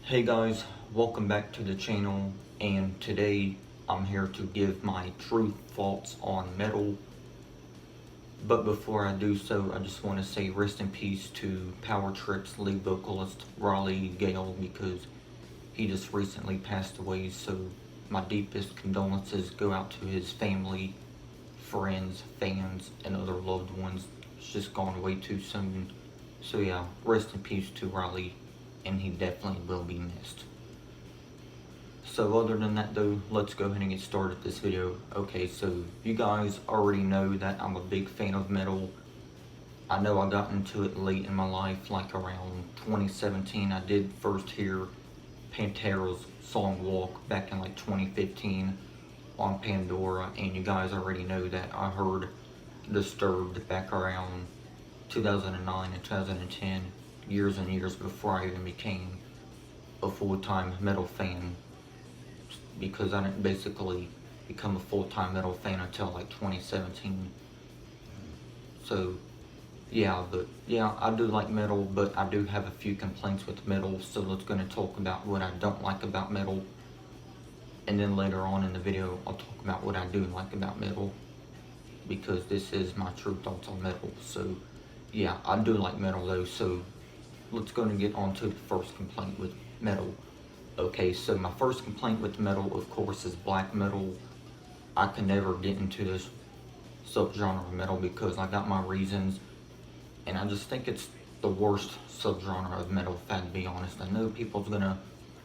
Hey guys, welcome back to the channel, and today I'm here to give my true thoughts on metal. But before I do so, I just want to say rest in peace to Power Trip's lead vocalist Raleigh Gale, because he just recently passed away. So my deepest condolences go out to his family, friends, fans, and other loved ones. It's just gone way too soon. So yeah, rest in peace to Raleigh, and he definitely will be missed. So other than that though, let's go ahead and get started this video. Okay, so you guys already know that I'm a big fan of metal. I know I got into it late in my life, like around 2017. I did first hear Pantera's song Walk back in like 2015 on Pandora, and you guys already know that I heard Disturbed back around 2009 and 2010, years and years before I even became a full-time metal fan, because I didn't basically become a full-time metal fan until like 2017. So yeah, I do like metal, but I do have a few complaints with metal. So let's gonna talk about what I don't like about metal, and then later on in the video I'll talk about what I do like about metal, because this is my true thoughts on metal. So yeah, I do like metal though. So let's go and get on to the first complaint with metal. Okay, so my first complaint with metal, of course, is black metal. I can never get into this subgenre of metal because I got my reasons, and I just think it's the worst subgenre of metal, if I had to be honest. I know people's gonna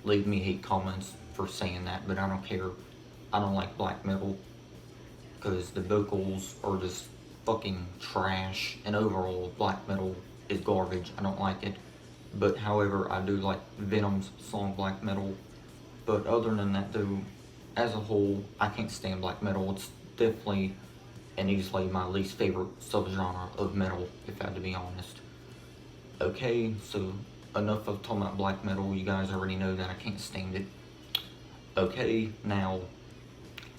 leave me hate comments for saying that, but I don't care. I don't like black metal because the vocals are just fucking trash, and overall, black metal is garbage. I don't like it. But however, I do like Venom's song Black Metal. But other than that though, as a whole, I can't stand black metal. It's definitely and easily my least favorite subgenre of metal, if I had to be honest. Okay, so enough of talking about black metal. You guys already know that I can't stand it. Okay, now,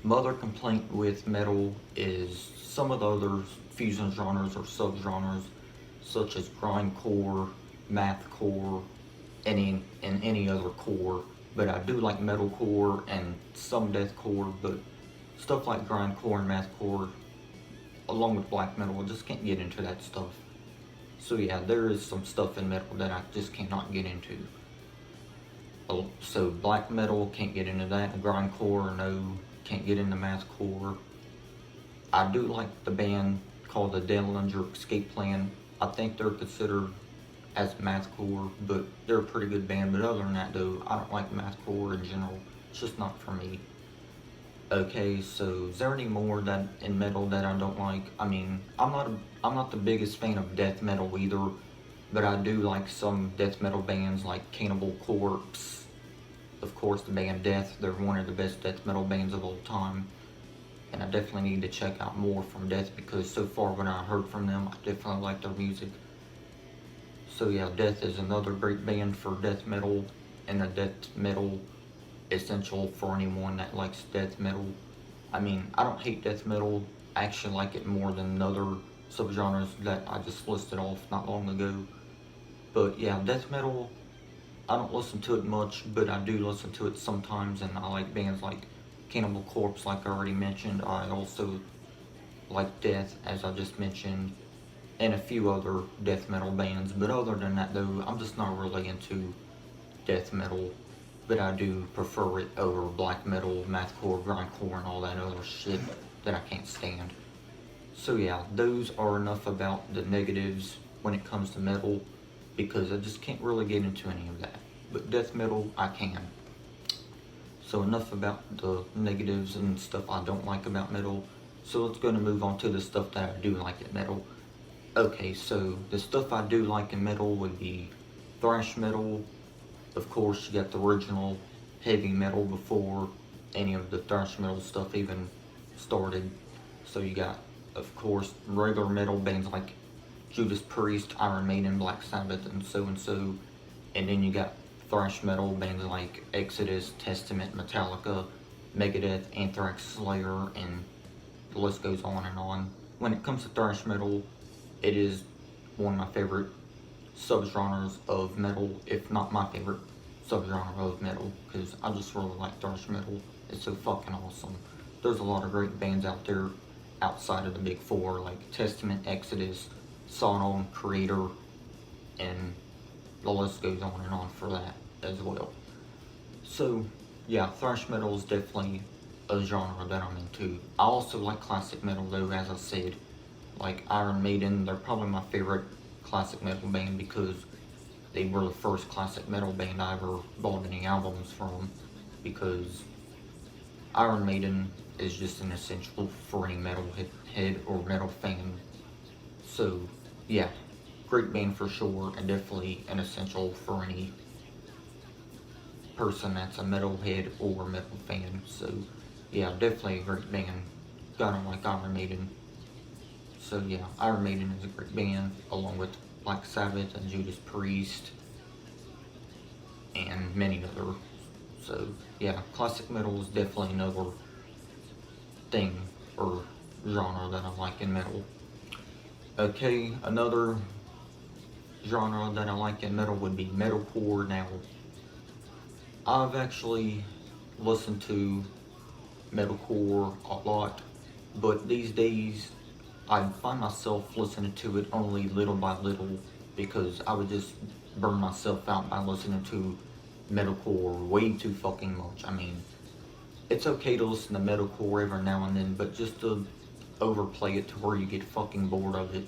my other complaint with metal is some of the other fusion genres or subgenres, such as grindcore, mathcore, and any other core. But I do like metalcore and some deathcore, but stuff like grindcore and mathcore, along with black metal, I just can't get into that stuff. So yeah, there is some stuff in metal that I just cannot get into. So black metal, can't get into that. Grindcore, no, can't get into mathcore. I do like the band called the Dillinger Escape Plan. I think they're considered as mathcore, but they're a pretty good band. But other than that though, I don't like mathcore in general. It's just not for me. Okay, so is there any more that in metal that I don't like? I mean, I'm not the biggest fan of death metal either, but I do like some death metal bands like Cannibal Corpse. Of course, the band Death, they're one of the best death metal bands of all time. And I definitely need to check out more from Death, because so far when I heard from them, I definitely like their music. So yeah, Death is another great band for death metal, and a death metal essential for anyone that likes death metal. I mean, I don't hate death metal. I actually like it more than other subgenres that I just listed off not long ago. But yeah, death metal, I don't listen to it much, but I do listen to it sometimes, and I like bands like Cannibal Corpse, like I already mentioned. I also like Death, as I just mentioned, and a few other death metal bands. But other than that though, I'm just not really into death metal, but I do prefer it over black metal, mathcore, grindcore, and all that other shit that I can't stand. So yeah, those are enough about the negatives when it comes to metal, because I just can't really get into any of that. But death metal, I can. So enough about the negatives and stuff I don't like about metal. So let's go and move on to the stuff that I do like in metal. Okay, so the stuff I do like in metal would be thrash metal. Of course, you got the original heavy metal before any of the thrash metal stuff even started. So you got, of course, regular metal bands like Judas Priest, Iron Maiden, Black Sabbath, and so. And then you got thrash metal bands like Exodus, Testament, Metallica, Megadeth, Anthrax, Slayer, and the list goes on and on. When it comes to thrash metal, it is one of my favorite subgenres of metal, if not my favorite subgenre of metal, because I just really like thrash metal. It's so fucking awesome. There's a lot of great bands out there outside of the big four, like Testament, Exodus, Sodom, Creator, and the list goes on and on for that as well. So, yeah, thrash metal is definitely a genre that I'm into. I also like classic metal though, as I said. Like Iron Maiden, they're probably my favorite classic metal band because they were the first classic metal band I ever bought any albums from, because Iron Maiden is just an essential for any metal head or metal fan. So, yeah, great band for sure, and definitely an essential for any person that's a metalhead or metal fan. So, yeah, definitely a great band. Gotta like Iron Maiden. So, yeah, Iron Maiden is a great band, along with Black Sabbath and Judas Priest, and many other. So, yeah, classic metal is definitely another thing or genre that I like in metal. Okay, another genre that I like in metal would be metalcore. Now, I've actually listened to metalcore a lot, but these days I find myself listening to it only little by little, because I would just burn myself out by listening to metalcore way too fucking much. I mean, it's okay to listen to metalcore every now and then, but just to overplay it to where you get fucking bored of it,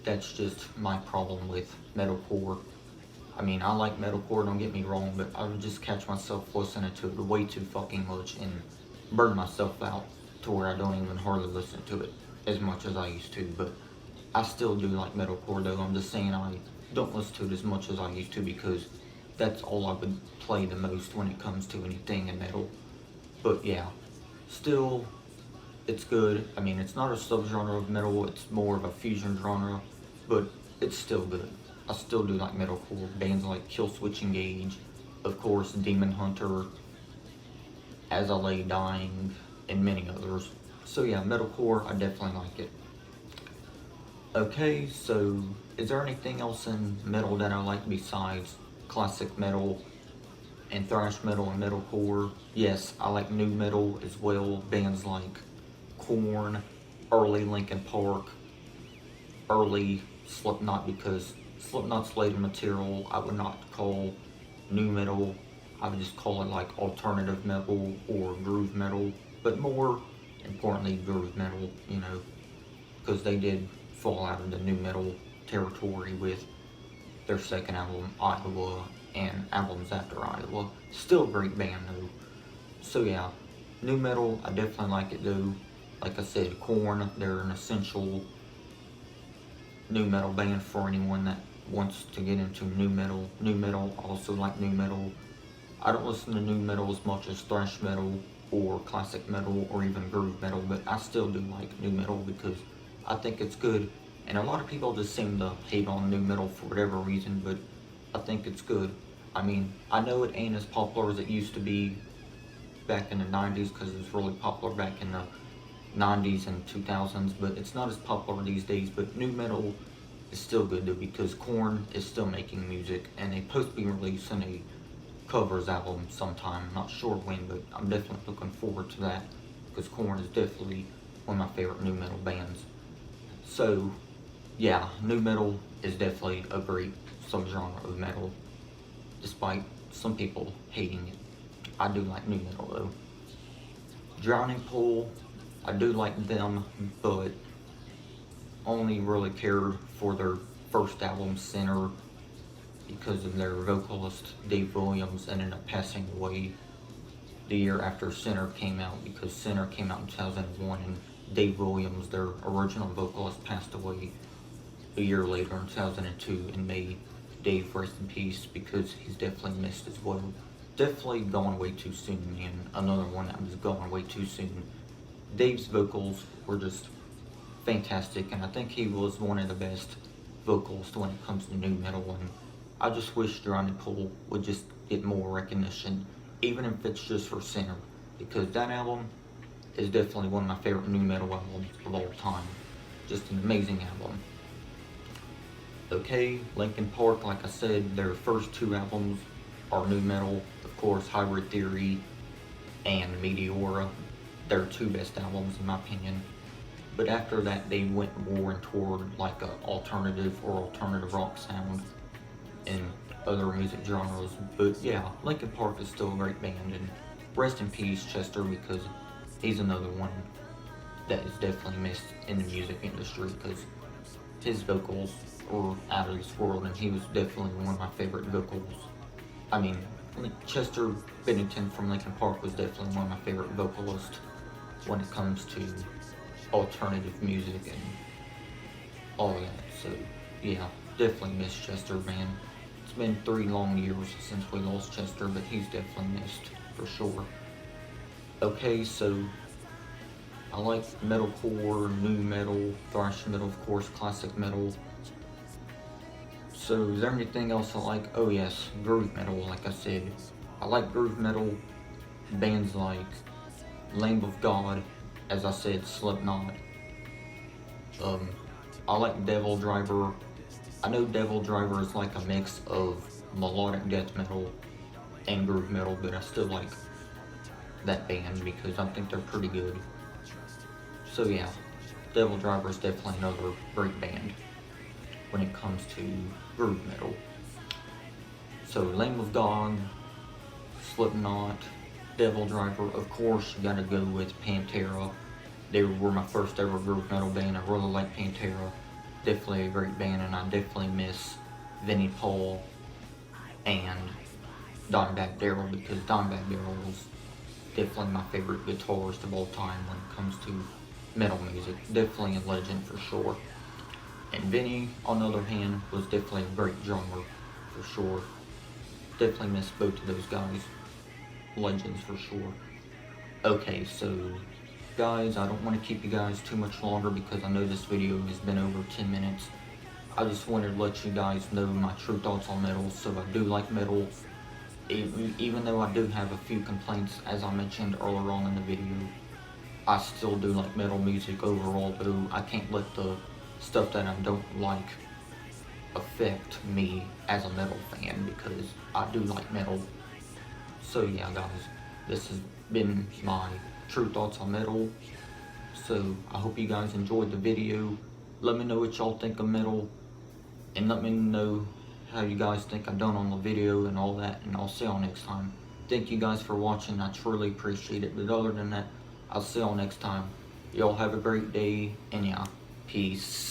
that's just my problem with metalcore. I mean, I like metalcore, don't get me wrong, but I would just catch myself listening to it way too fucking much and burn myself out to where I don't even hardly listen to it as much as I used to. But I still do like metalcore though. I'm just saying I don't listen to it as much as I used to, because that's all I would play the most when it comes to anything in metal. But yeah, still, it's good. I mean, it's not a subgenre of metal, it's more of a fusion genre, but it's still good. I still do like metalcore. Bands like Killswitch Engage, of course, Demon Hunter, As I Lay Dying, and many others. So yeah, metalcore, I definitely like it. Okay, so is there anything else in metal that I like besides classic metal and thrash metal and metalcore? Yes, I like new metal as well. Bands like Korn, early Linkin Park, early Slipknot, because Slipknot's later material I would not call new metal. I would just call it like alternative metal or groove metal, but more importantly groove metal, you know, because they did fall out of the new metal territory with their second album, Iowa, and albums after Iowa. Still a great band though. So yeah, new metal, I definitely like it though. Like I said, Korn, they're an essential new metal band for anyone that wants to get into new metal. New metal, also like new metal. I don't listen to new metal as much as thrash metal or classic metal or even groove metal, but I still do like new metal because I think it's good. And a lot of people just seem to hate on new metal for whatever reason, but I think it's good. I mean, I know it ain't as popular as it used to be back in the 90s, because it was really popular back in the 90s and 2000s, but it's not as popular these days. But new metal is still good though, because Korn is still making music, and they supposed to be releasing a covers album sometime. I'm not sure when, but I'm definitely looking forward to that, because Korn is definitely one of my favorite new metal bands. So yeah, new metal is definitely a great subgenre of metal, despite some people hating it. I do like new metal though. Drowning Pool, I do like them, but only really cared for their first album, Sinner, because of their vocalist, Dave Williams, ended up passing away the year after Sinner came out, because Sinner came out in 2001 and Dave Williams, their original vocalist, passed away a year later in 2002, and may Dave rest in peace, because he's definitely missed as well. Definitely gone way too soon, and another one that was gone way too soon. Dave's vocals were just fantastic, and I think he was one of the best vocalists when it comes to new metal, and I just wish Drowning Pool would just get more recognition, even if it's just for Sinner, because that album is definitely one of my favorite new metal albums of all time. Just an amazing album. Okay, Linkin Park, like I said, their first two albums are new metal. Of course, Hybrid Theory and Meteora, their two best albums in my opinion. But after that, they went more toward like a alternative or alternative rock sound and other music genres. But yeah, Linkin Park is still a great band, and rest in peace, Chester, because he's another one that is definitely missed in the music industry because his vocals were out of this world, and he was definitely one of my favorite vocals. I mean, Chester Bennington from Linkin Park was definitely one of my favorite vocalists when it comes to alternative music and all of that. So yeah, definitely miss Chester, man. It's been 3 long years since we lost Chester, but he's definitely missed for sure. Okay, so I like metalcore, new metal, thrash metal, of course, classic metal. So is there anything else I like? Oh yes, groove metal, like I said. I like groove metal bands like Lamb of God, as I said, Slipknot. I like Devil Driver. I know Devil Driver is like a mix of melodic death metal and groove metal, but I still like that band because I think they're pretty good. So yeah, Devil Driver is definitely another great band when it comes to groove metal. So Lamb of God, Slipknot, Devil Driver, of course you gotta go with Pantera. They were my first ever groove metal band. I really like Pantera. Definitely a great band, and I definitely miss Vinnie Paul and Dimebag Darrell because Dimebag Darrell was definitely my favorite guitarist of all time when it comes to metal music. Definitely a legend for sure. And Vinny, on the other hand, was definitely a great drummer for sure. Definitely miss both of those guys. Legends for sure. Okay, so guys, I don't want to keep you guys too much longer because I know this video has been over 10 minutes. I just wanted to let you guys know my true thoughts on metal. So I do like metal, even though I do have a few complaints as I mentioned earlier on in the video. I still do like metal music overall, though I can't let the stuff that I don't like affect me as a metal fan because I do like metal. So yeah guys, this has been my true thoughts on metal. So I hope you guys enjoyed the video. Let me know what y'all think of metal, and let me know how you guys think I've done on the video and all that, and I'll see y'all next time. Thank you guys for watching, I truly appreciate it. But other than that, I'll see y'all next time. Y'all have a great day, and yeah, peace.